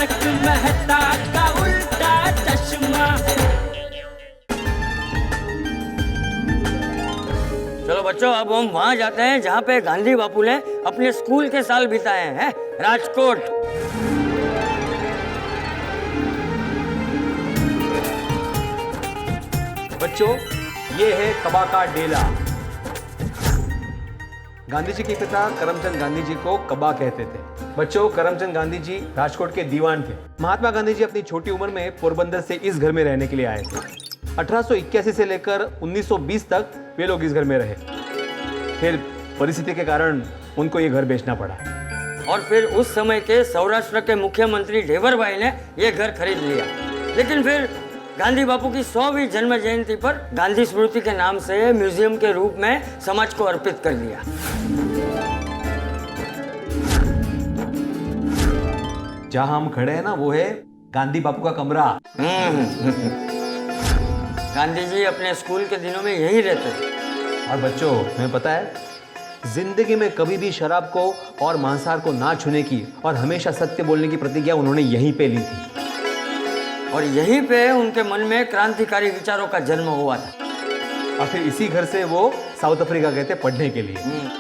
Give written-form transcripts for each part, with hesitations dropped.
तारक मेहता का उल्टा चश्मा। चलो बच्चों, अब हम वहाँ जाते हैं जहाँ पे गांधी बापू ने अपने स्कूल के साल बिताए हैं, राजकोट। बच्चों, ये है कबा का डेला। गांधी जी के पिता करमचंद गांधी जी को कबा कहते थे। बच्चों, करमचंद गांधी जी राजकोट के दीवान थे। महात्मा गांधी जी अपनी छोटी उम्र में पोरबंदर से इस घर में रहने के लिए आए थे। 1881 से लेकर 1920 तक वे लोग इस घर में रहे। फिर परिस्थिति के कारण उनको ये घर बेचना पड़ा और फिर उस समय के सौराष्ट्र के मुख्यमंत्री ढेबरभाई ने ये घर खरीद लिया। लेकिन फिर गांधी बापू की 100वीं जन्म जयंती पर गांधी स्मृति के नाम से म्यूजियम के रूप में समाज को अर्पित कर दिया। जहां हम खड़े हैं ना, वो है गांधी बापू का कमरा। गांधी जी अपने स्कूल के दिनों में यहीं रहते थे। और बच्चों, तुम्हें पता है, जिंदगी में कभी भी शराब को और मांसाहार को ना छूने की और हमेशा सत्य बोलने की प्रतिज्ञा उन्होंने यहीं पे ली थी। और यहीं पे उनके मन में क्रांतिकारी विचारों का जन्म हुआ था। और फिर इसी घर से वो साउथ अफ्रीका गए थे पढ़ने के लिए।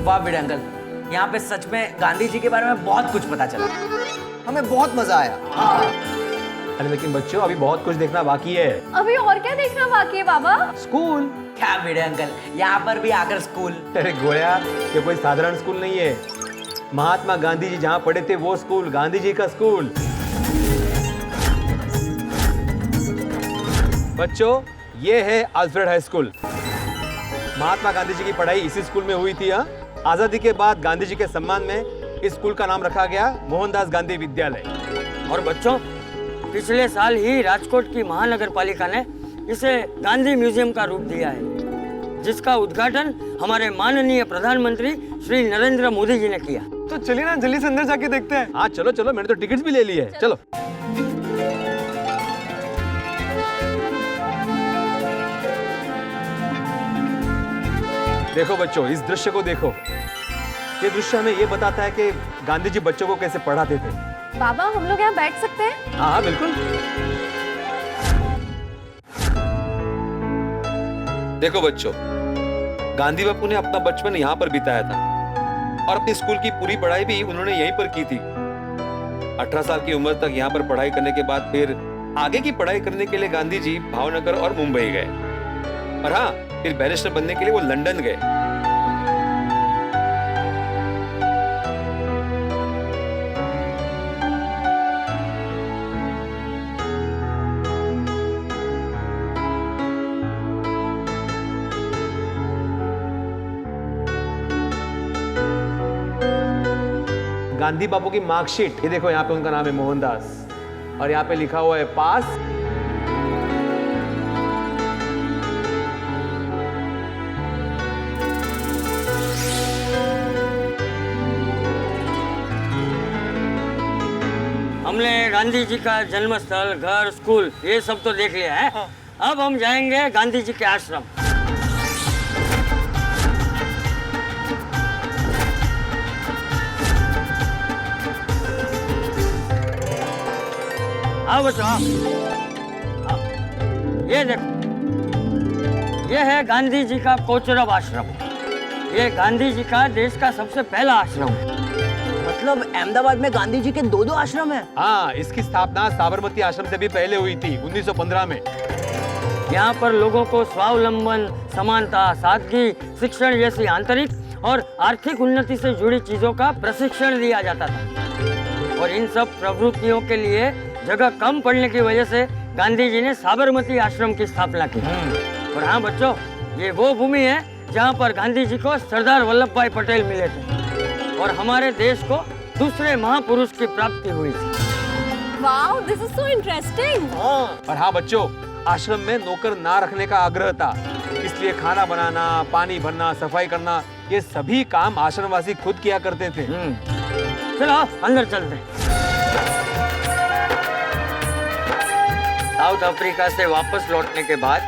वाह भिड़े अंकल, यहाँ पे सच में गांधी जी के बारे में बहुत कुछ पता चला। हमें बहुत मजा आया। अरे लेकिन बच्चों, अभी बहुत कुछ देखना बाकी है। अभी और क्या देखना बाकी है बाबा? स्कूल। क्या भिड़े अंकल, यहाँ पर भी आकर स्कूल। अरे गोया, ये कोई साधारण स्कूल नहीं है। महात्मा गांधी जी जहाँ पढ़े थे वो स्कूल, गांधी जी का स्कूल। बच्चों, ये है Alfred high school. Mahatma Gandhi ji की पढ़ाई इसी स्कूल में हुई थी। आजादी के बाद गांधी जी के सम्मान में इस स्कूल का नाम रखा गया मोहनदास गांधी विद्यालय। और बच्चों, पिछले साल ही राजकोट की महानगर पालिका ने इसे गांधी म्यूजियम का रूप दिया है, जिसका उद्घाटन हमारे माननीय प्रधानमंत्री श्री नरेंद्र मोदी जी ने किया। तो चलिए ना, जल्दी से अंदर जाके देखते हैं। हाँ चलो चलो, मैंने तो टिकट्स भी ले ली है। चलो। देखो बच्चों, इस दृश्य को देखो। ये दृश्य हमें ये बताता है कि गांधी जी बच्चों को कैसे पढ़ाते थे। बाबा, हम लोग यहाँ बैठ सकते हैं? हाँ हाँ बिल्कुल। देखो बच्चों, गांधी बापू ने अपना बचपन यहाँ पर बिताया था और अपनी स्कूल की पूरी पढ़ाई भी उन्होंने यहीं पर की थी। 18 साल की उम्र तक यहाँ पर पढ़ाई करने के बाद फिर आगे की पढ़ाई करने के लिए गांधी जी भावनगर और मुंबई गए। और हाँ, फिर बैरिस्टर बनने के लिए वो लंदन गए। गांधी बापू की मार्कशीट, ये देखो, यहाँ पे उनका नाम है मोहनदास और यहाँ पे लिखा हुआ है पास। हमने गांधी जी का जन्म स्थल, घर, स्कूल, ये सब तो देख लिया है। अब हम जाएंगे गांधी जी के आश्रम। आओ बच्चों, आओ। ये देखो, ये है गांधी जी का कोचरब आश्रम। ये गांधी जी का देश का सबसे पहला आश्रम है। मतलब अहमदाबाद में गांधी जी के दो आश्रम हैं? हाँ, इसकी स्थापना साबरमती आश्रम से भी पहले हुई थी 1915 में। यहाँ पर लोगों को स्वावलंबन, समानता, सादगी, शिक्षण जैसी आंतरिक और आर्थिक उन्नति से जुड़ी चीजों का प्रशिक्षण दिया जाता था। और इन सब प्रवृत्तियों के लिए जगह कम पड़ने की वजह से गांधी जी ने साबरमती आश्रम की स्थापना की। और हाँ बच्चों, ये वो भूमि है जहाँ पर गांधी जी को सरदार वल्लभ भाई पटेल मिले थे और हमारे देश को दूसरे महापुरुष की प्राप्ति हुई थी। Wow, this is so interesting. और हाँ बच्चों, आश्रम में नौकर ना रखने का आग्रह था, इसलिए खाना बनाना, पानी भरना, सफाई करना, ये सभी काम आश्रमवासी खुद किया करते थे। चलो अंदर चलते हैं। साउथ अफ्रीका से वापस लौटने के बाद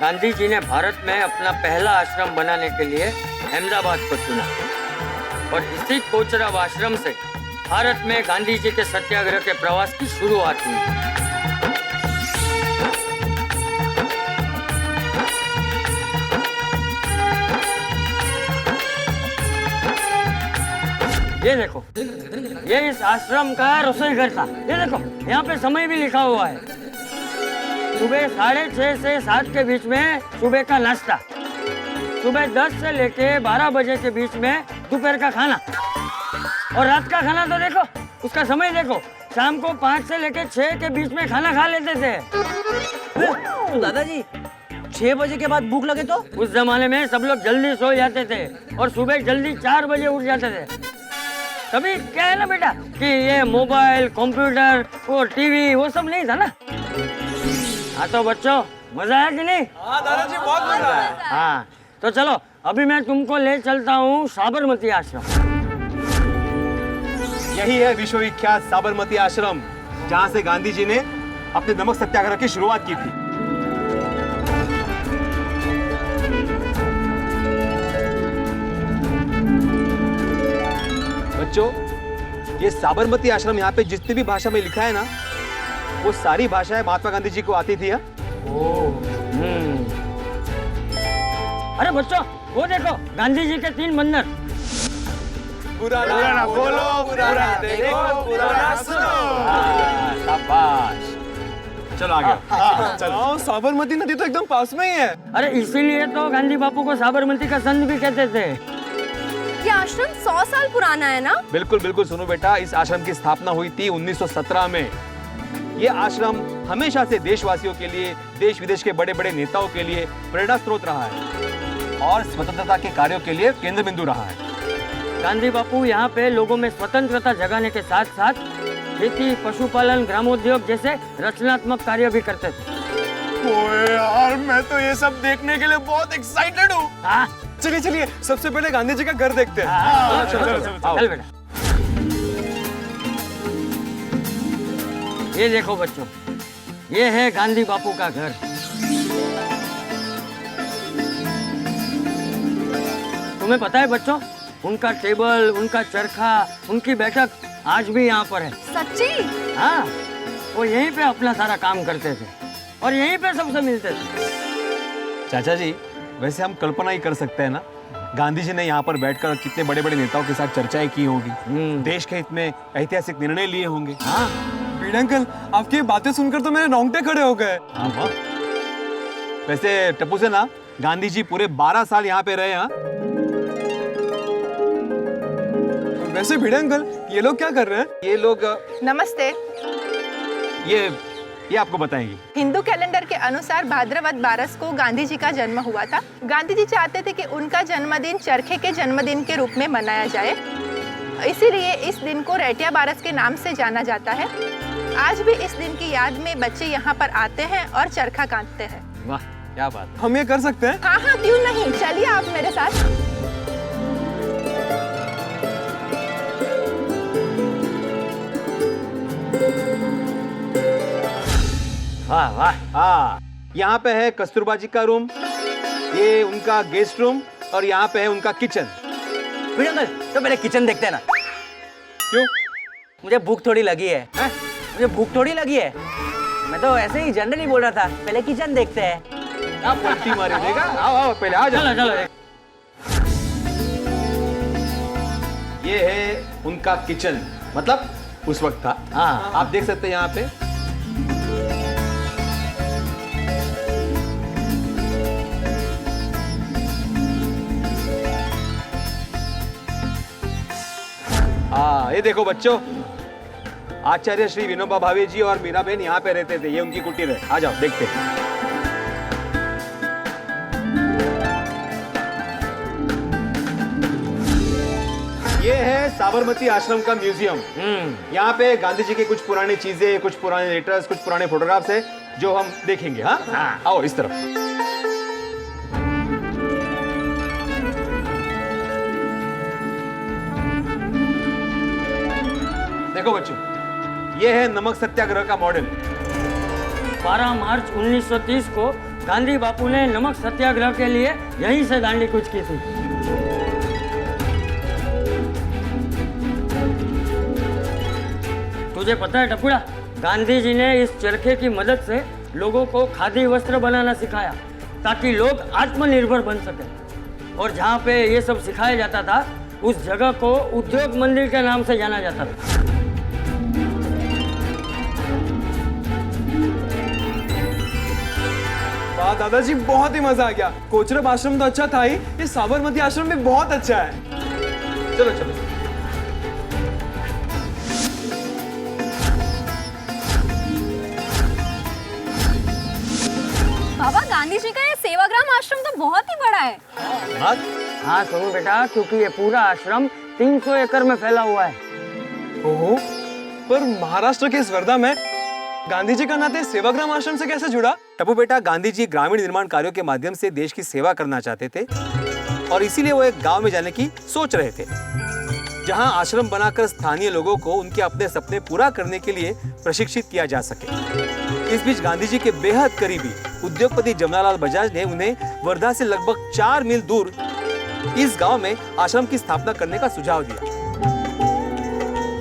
गांधी जी ने भारत में अपना पहला आश्रम बनाने के लिए अहमदाबाद को चुना और इसी कोचरब आश्रम से भारत में गांधी जी के सत्याग्रह के प्रवास की शुरुआत हुई। ये देखो, ये इस आश्रम का रसोई घर था। ये देखो, यहाँ पे समय भी लिखा हुआ है। सुबह 6:30 से 7 के बीच में सुबह का नाश्ता, सुबह 10 से लेके 12 बजे के बीच में दोपहर का खाना, और रात का खाना तो देखो, उसका समय देखो, शाम को 5 से लेके 6 के बीच में खाना खा लेते थे। तो दादाजी 6 बजे के बाद भूख लगे तो? उस जमाने में सब लोग जल्दी सो जाते थे और सुबह जल्दी 4 बजे उठ जाते थे। तभी क्या है ना बेटा कि ये मोबाइल, कंप्यूटर और टीवी वो सब नहीं था ना। हाँ तो बच्चों, मजा आया कि नहीं? हाँ दादाजी, बहुत मजा आया। हाँ तो चलो, अभी मैं तुमको ले चलता हूँ साबरमती आश्रम। यही है विश्वविख्यात साबरमती आश्रम, जहाँ से गांधी जी ने अपने नमक सत्याग्रह की शुरुआत की थी। बच्चों, ये साबरमती आश्रम यहाँ पे जितनी भी भाषा में लिखा है ना, वो सारी भाषाएं महात्मा गांधी जी को आती थी। अरे बच्चों, वो देखो गांधी जी के 3 बंदर। पुराना बोलो, पुराना देखो, पुराना सुनो। शाबाश। चलो आगे। चलो, साबरमती नदी तो एकदम पास में ही है। अरे इसीलिए तो गांधी बापू को साबरमती का संत भी कहते थे। ये आश्रम 100 साल पुराना है ना? बिल्कुल बिल्कुल। सुनो बेटा, इस आश्रम की स्थापना हुई थी 1917 में। ये आश्रम हमेशा से देशवासियों के लिए, देश विदेश के बड़े बड़े नेताओं के लिए प्रेरणा स्रोत रहा है और स्वतंत्रता के कार्यों के लिए केंद्र बिंदु रहा है। गांधी बापू यहाँ पे लोगों में स्वतंत्रता जगाने के साथ साथ खेती, पशुपालन, ग्रामोद्योग जैसे रचनात्मक कार्य भी करते थे। ओए यार, मैं तो ये सब देखने के लिए बहुत एक्साइटेड हूँ। हाँ, चलिए चलिए, सबसे पहले गांधी जी का घर देखते हैं। चल बेटा। ये देखो बच्चों, ये है गांधी बापू का घर। तुम्हें पता है बच्चों, उनका टेबल, उनका चरखा, उनकी बैठक आज भी यहाँ पर है। सच्ची? हाँ, वो यहीं पे अपना सारा काम करते थे और यहीं पे सबसे मिलते थे। चाचा जी, वैसे हम कल्पना ही कर सकते हैं ना, गांधी जी ने यहाँ पर बैठकर कितने बड़े बड़े नेताओं के साथ चर्चाएं की होंगी, देश के हित में ऐतिहासिक निर्णय लिए होंगे। हाँ, बीड़ा अंकल, आपकी ये बातें सुनकर तो मेरे रोंगटे खड़े हो गए। हाँ वाह। वैसे टप्पू से ना, गांधी जी पूरे 12 साल यहाँ पे रहे। हाँ, वैसे बीड़ा अंकल, ये लोग क्या कर रहे हैं? ये लोग नमस्ते। ये आपको बताएंगी। हिंदू कैलेंडर के अनुसार भाद्रवद 12 को गांधी जी का जन्म हुआ था। गांधी जी चाहते थे कि उनका जन्मदिन चरखे के जन्मदिन के रूप में मनाया जाए, इसीलिए इस दिन को रेटिया बारस के नाम से जाना जाता है। आज भी इस दिन की याद में बच्चे यहाँ पर आते हैं और चरखा काटते हैं। वाह क्या बात है। हम ये कर सकते हैं? हाँ हाँ, क्यों नहीं, चलिए आप मेरे साथ। वाह वाह। हाँ, यहाँ पे है कस्तूरबा जी का रूम, ये उनका गेस्ट रूम, और यहाँ पे है उनका किचन। अंकल, तो पहले किचन देखते हैं ना। क्यों? मुझे भूख थोड़ी लगी है। मुझे भूख थोड़ी लगी है, मैं तो ऐसे ही जनरली बोल रहा था। पहले किचन देखते हैं। आप पलटी मारे देगा। आओ आओ, पहले आ जाओ। चलो चलो। ये है उनका किचन, मतलब उस वक्त था। हाँ, आप देख सकते हैं यहाँ पे। ये देखो बच्चों, आचार्य श्री विनोबा भावे जी और मीरा बहन यहाँ पे रहते थे। ये उनकी कुटीर है। आ जाओ देखते हैं। ये है साबरमती आश्रम का म्यूजियम। यहाँ पे गांधी जी की कुछ पुरानी चीजें, कुछ पुराने लेटर्स, कुछ पुराने फोटोग्राफ्स है जो हम देखेंगे। हाँ, आओ इस तरफ। देखो बच्चों, ये है नमक सत्याग्रह का मॉडल। 12 मार्च 1930 को गांधी बापू ने नमक सत्याग्रह के लिए यहीं से दांडी कूच की थी। तुझे पता है टपुड़ा, गांधी जी ने इस चरखे की मदद से लोगों को खादी वस्त्र बनाना सिखाया ताकि लोग आत्मनिर्भर बन सके। और जहाँ पे ये सब सिखाया जाता था उस जगह को उद्योग मंदिर के नाम से जाना जाता था। वाह दादाजी, बहुत ही मजा आ गया। कोचरब आश्रम तो अच्छा था ही, ये साबरमती आश्रम भी बहुत अच्छा है। चलो चलो। बाबा, गांधी जी का ये सेवाग्राम आश्रम तो बहुत ही बड़ा है। हाँ सुनो बेटा, क्योंकि ये पूरा आश्रम 300 एकड़ में फैला हुआ है। ओहो, पर महाराष्ट्र के इस वर्धा में गांधी जी का नाते सेवाग्राम आश्रम से कैसे जुड़ा? टप्पू बेटा, गांधी जी ग्रामीण निर्माण कार्यों के माध्यम से देश की सेवा करना चाहते थे और इसीलिए वो एक गांव में जाने की सोच रहे थे, जहां आश्रम बनाकर स्थानीय लोगों को उनके अपने सपने पूरा करने के लिए प्रशिक्षित किया जा सके। इस बीच गांधी जी के बेहद करीबी उद्योगपति जमनालाल बजाज ने उन्हें वर्धा से लगभग 4 मील दूर इस गांव में आश्रम की स्थापना करने का सुझाव दिया।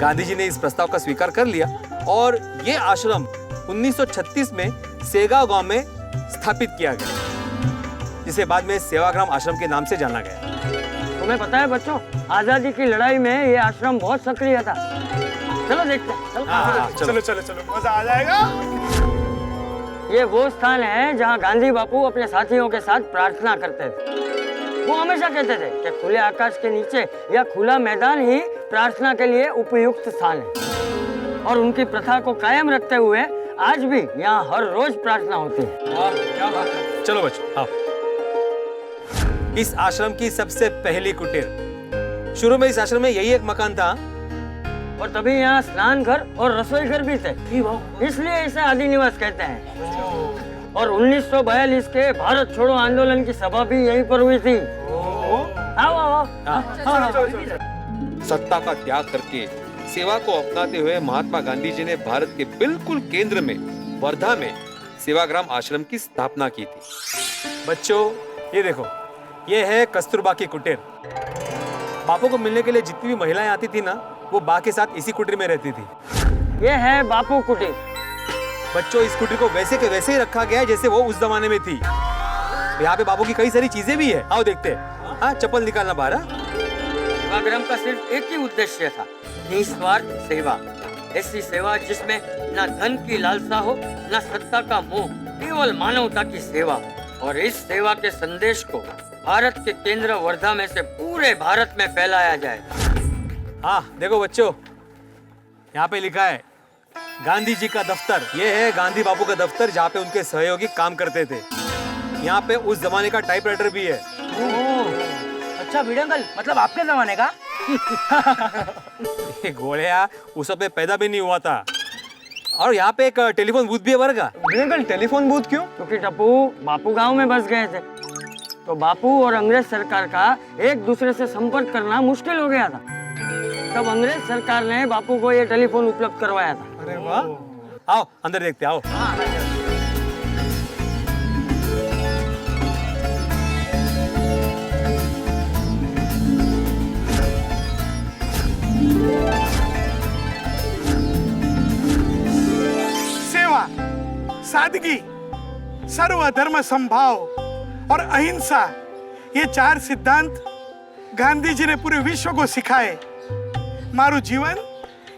गांधी जी ने इस प्रस्ताव का स्वीकार कर लिया और ये आश्रम 1936 में सेगांव गांव में स्थापित किया गया, जिसे बाद में सेवाग्राम आश्रम के नाम से जाना गया। तुम्हें पता है बच्चों, आजादी की लड़ाई में ये आश्रम बहुत सक्रिय था। चलो देखते हैं। चलो चलो चलो, मजा आ जाएगा। ये वो स्थान है जहाँ गांधी बापू अपने साथियों के साथ प्रार्थना करते थे। वो हमेशा कहते थे कि खुले आकाश के नीचे या खुला मैदान ही प्रार्थना के लिए उपयुक्त स्थान है। और उनकी प्रथा को कायम रखते हुए आज भी यहाँ हर रोज प्रार्थना होती है। क्या बात है। चलो बच्चों, आओ। इस आश्रम की सबसे पहली कुटीर। शुरू में इस आश्रम में यही एक मकान था और तभी यहाँ स्नान घर और रसोई घर भी थे, इसलिए इसे आदि निवास कहते हैं। और 1942 के भारत छोड़ो आंदोलन की सभा भी यहीं पर हुई थी। आओ आओ। सत्ता का त्याग करके सेवा को अपनाते हुए महात्मा गांधी जी ने भारत के बिल्कुल केंद्र में वर्धा में सेवाग्राम आश्रम की स्थापना की थी। बच्चों, ये देखो, ये है कस्तूरबा की कुटीर। बापू को मिलने के लिए जितनी भी महिलाएं आती थी ना, वो बा के साथ इसी कुटीर में रहती थी। ये है बापू कुटीर। बच्चों, इस कुटीर को वैसे के वैसे ही रखा गया है जैसे वो उस जमाने में थी। यहाँ पे बापू की कई सारी चीजें भी है। आओ देखते हैं। हाँ, चप्पल निकालना बाहर। सेवाग्राम का सिर्फ एक ही उद्देश्य था, निस्वार्थ सेवा। ऐसी सेवा जिसमें न धन की लालसा हो, न सत्ता का मोह, केवल मानवता की सेवा। और इस सेवा के संदेश को भारत के केंद्र वर्धा में से पूरे भारत में फैलाया जाए। हाँ देखो बच्चों, यहाँ पे लिखा है गांधी जी का दफ्तर। ये है गांधी बापू का दफ्तर, जहाँ पे उनके सहयोगी काम करते थे। यहाँ पे उस जमाने का टाइपराइटर भी है। अच्छा भिड़े अंकल, मतलब आपके जमाने का? ये गोलिया उस वक्त पैदा भी नहीं हुआ था। और यहाँ पे एक टेलीफोन बूथ भी है वर्गा। अंकल, टेलीफोन बूथ क्यों? क्योंकि टप्पू बापू गांव में बस गए थे, तो बापू और अंग्रेज सरकार का एक दूसरे से संपर्क करना मुश्किल हो गया था। तब अंग्रेज सरकार ने बापू को ये टेलीफोन उपलब्ध करवाया था। अरे वाह। आओ अंदर देखते, आओ। सेवा, सादगी, सर्वधर्म संभाव और अहिंसा, ये 4 सिद्धांत गांधी जी ने पूरे विश्व को सिखाए। मारू जीवन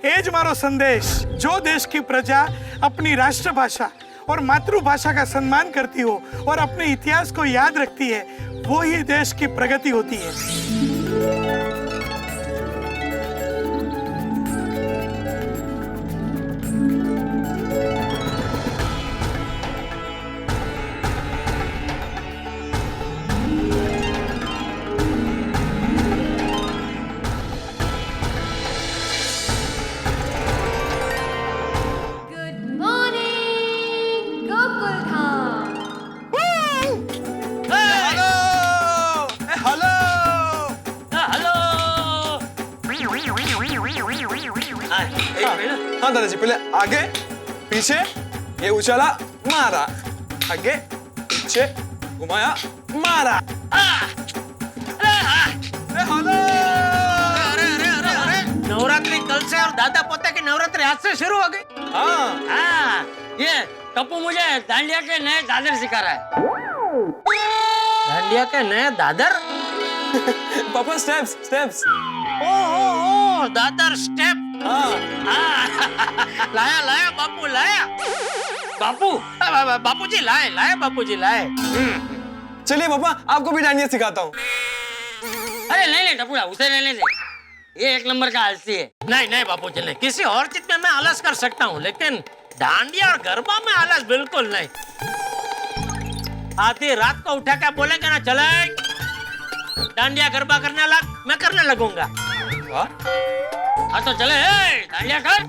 एज मारो संदेश। जो देश की प्रजा अपनी राष्ट्रभाषा और मातृभाषा का सम्मान करती हो और अपने इतिहास को याद रखती है, वो ही देश की प्रगति होती है। हाँ दादाजी, पहले आगे पीछे, ये उछाला मारा, आगे पीछे घुमाया मारा। नवरात्रि कल से और दादा पोते की नवरात्रि आज से शुरू हो गई। हाँ, ये टप्पू मुझे दांडिया के नए दादर सिखा रहा है। दांडिया के नए दादर? पापा स्टेप्स स्टेप्स। ओ दादर स्टेप। लाया लाया बापू लाया। बापू बापूजी लाए बापूजी लाए। चलिए पापा, आपको भी डांडिया सिखाता हूँ। अरे नहीं टप्पूड़ा, उसे रहने दे, ये एक नंबर का आलसी है। नहीं बापूजी नहीं, किसी और चीज में मैं आलस कर सकता हूँ, लेकिन डांडिया और गरबा में आलस बिल्कुल नहीं। आधी रात को उठा के बोलेंगे ना, चले डांडिया गरबा करने लग, मैं करने लगूंगा। हाँ तो चले डांडिया कर।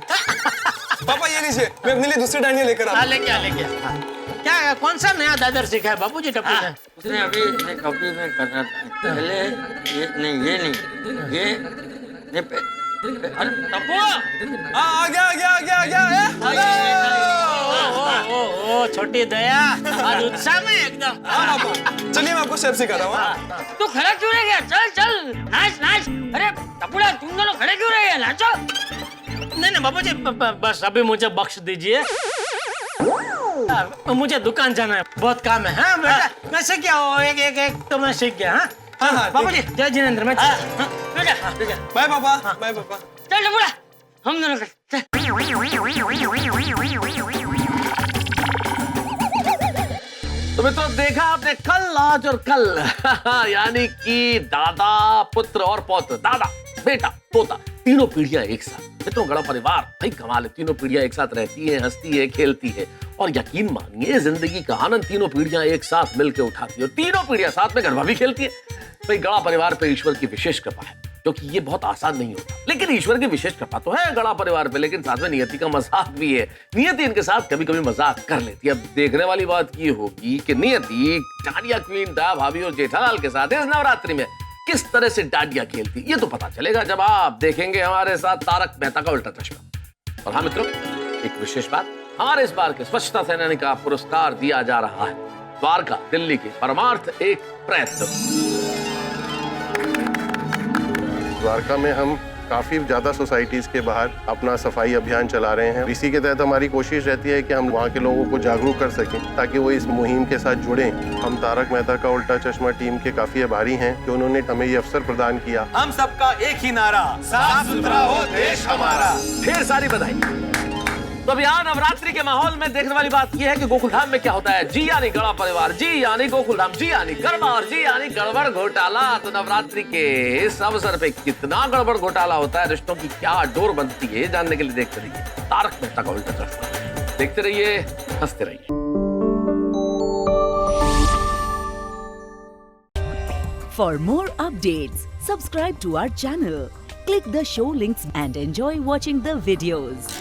पापा ये लीजिए, मैं अपने लिए दूसरी डांडिया लेकर आता हूँ। लेके आ। क्या कौन सा नया दादर सीखा है बापूजी टप्पू ने? उसने अभी कॉपी में कर रहा था पहले, ये नहीं ये अरे टप्पू, आ गया। ओ छोटी दया, आज उत्साह में एकदम। हाँ पापा, चलिए मैं आपको स्टेप सिखाता हूँ। तू खड़ा क्यों रह गया? चल नाच। अरे टप्पूड़ा, तुम दोनों खड़े क्यों रह गए? नाचो। नहीं बाबूजी, बस अभी मुझे बख्श दीजिए, मुझे दुकान जाना है, बहुत काम है। हाँ बेटा, मैं सीख गया हूँ, एक तो मैं सीख गया। हाँ बाबूजी, जय जिनेंद्र। मैं बाय पापा, बाय पापा। चल टप्पूड़ा, हम दोनों कर। तो मित्रों, देखा आपने कल, आज और कल यानी कि दादा, पुत्र और पौत्र, दादा, बेटा, पोता, तीनों पीढ़ियां एक साथ। मित्रों, गड़ा परिवार भाई कमाल है, तीनों पीढ़ियां एक साथ रहती है, हंसती है, खेलती है, और यकीन मानिए जिंदगी का आनंद तीनों पीढ़ियां एक साथ मिलकर उठाती है, और तीनों पीढ़ियां साथ में गरबा भी खेलती है। भाई गड़ा परिवार पे ईश्वर की विशेष कृपा है, क्योंकि ये बहुत आसान नहीं होता, लेकिन ईश्वर की विशेष कृपा तो है गड़ा परिवार पे, लेकिन साथ में नियति का मजाक भी है। नियति इनके साथ कभी कभी मजाक कर लेती है। अब देखने वाली बात ये होगी कि नियति डांडिया क्वीन दया भाभी और जेठालाल के साथ इस नवरात्रि में किस तरह से डांडिया खेलती, ये तो पता चलेगा जब आप देखेंगे हमारे साथ तारक मेहता का उल्टा चश्मा। और हाँ मित्रों, एक विशेष बात, हमारे इस बार के स्वच्छता सेनानी का पुरस्कार दिया जा रहा है द्वारका दिल्ली के परमार्थ एक प्रयत्न। द्वारका में हम काफ़ी ज़्यादा सोसाइटीज़ के बाहर अपना सफाई अभियान चला रहे हैं। इसी के तहत हमारी कोशिश रहती है कि हम वहाँ के लोगों को जागरूक कर सकें ताकि वो इस मुहिम के साथ जुड़ें। हम तारक मेहता का उल्टा चश्मा टीम के काफ़ी आभारी हैं कि उन्होंने हमें ये अवसर प्रदान किया। हम सबका एक ही नारा, साफ सुथरा हो देश हमारा। ढेर सारी बधाई। तो अब यहाँ नवरात्रि के माहौल में देखने वाली बात यह है कि गोकुलधाम में क्या होता है। जी यानी गड़ा परिवार, जी यानी गोकुलधाम, जी यानी गरबा और जी यानी गड़बड़ घोटाला। तो नवरात्रि के इस अवसर पे कितना गड़बड़ घोटाला होता है, रिश्तों की क्या डोर बनती है, जानने के लिए देखते रहिए तारक मेहता का उल्टा चश्मा। देखते रहिए, हंसते रहिए। For more updates, subscribe to our channel, click the show links and enjoy watching the videos.